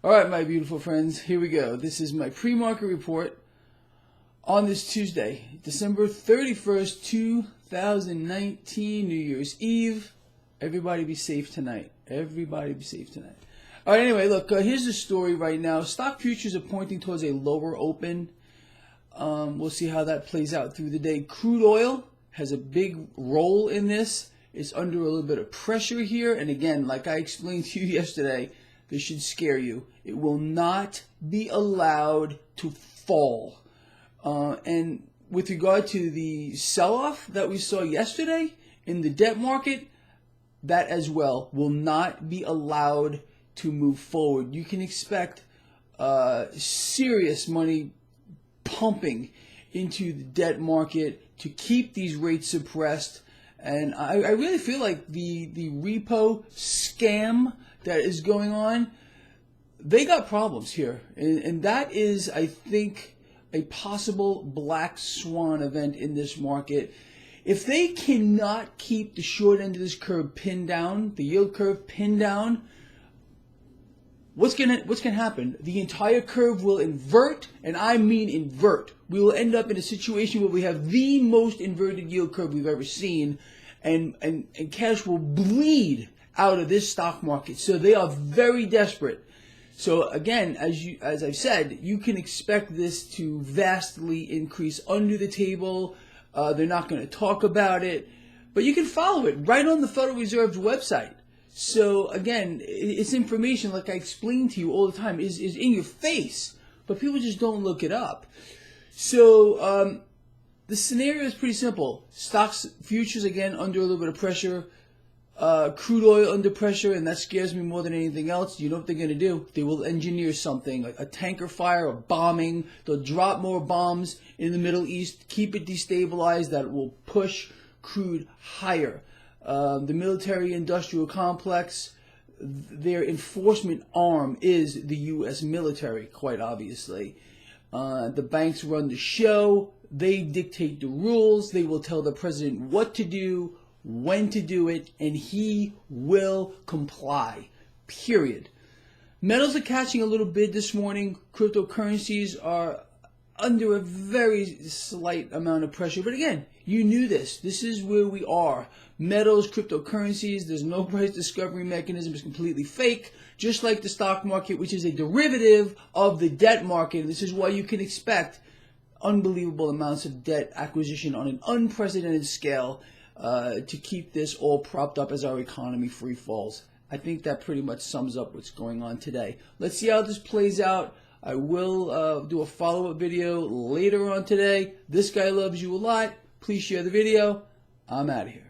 All right, my beautiful friends, here we go. This is my pre-market report on this Tuesday, December 31st, 2019, New Year's Eve. Everybody be safe tonight. Everybody be safe tonight. All right, anyway, look, here's the story right now. Stock futures are pointing towards a lower open. We'll see how that plays out through the day. Crude oil has a big role in this. It's under a little bit of pressure here. And again, like I explained to you yesterday, this should scare you. It will not be allowed to fall. And with regard to the sell-off that we saw yesterday in the debt market, that as well will not be allowed to move forward. You can expect serious money pumping into the debt market to keep these rates suppressed. And I really feel like the repo scam that is going on, they got problems here. And that is, I think, a possible black swan event in this market. If they cannot keep the short end of this curve pinned down, the yield curve pinned down, what's gonna happen? The entire curve will invert, and I mean invert. We will end up in a situation where we have the most inverted yield curve we've ever seen, and cash will bleed out of this stock market. So they are very desperate. So again, as I've said, you can expect this to vastly increase under the table. They're not going to talk about it, but you can follow it right on the Federal Reserve's website. So again, it's information, like I explain to you all the time, is in your face, but people just don't look it up. So the scenario is pretty simple. Stocks, futures, again, under a little bit of pressure. Crude oil under pressure, and that scares me more than anything else. You know what they're going to do? They will engineer something, like a tanker fire, a bombing. They'll drop more bombs in the Middle East, keep it destabilized. That will push crude higher. The military-industrial complex, their enforcement arm is the U.S. military, quite obviously. The banks run the show. They dictate the rules. They will tell the president what to do, when to do it, and he will comply, period. Metals are catching a little bid this morning. Cryptocurrencies are under a very slight amount of pressure. But again, you knew this. This is where we are. Metals, cryptocurrencies, there's no price discovery mechanism. It's completely fake, just like the stock market, which is a derivative of the debt market. This is why you can expect unbelievable amounts of debt acquisition on an unprecedented scale to keep this all propped up as our economy free falls. I think that pretty much sums up what's going on today. Let's see how this plays out. I will do a follow-up video later on today. This guy loves you a lot. Please share the video. I'm out of here.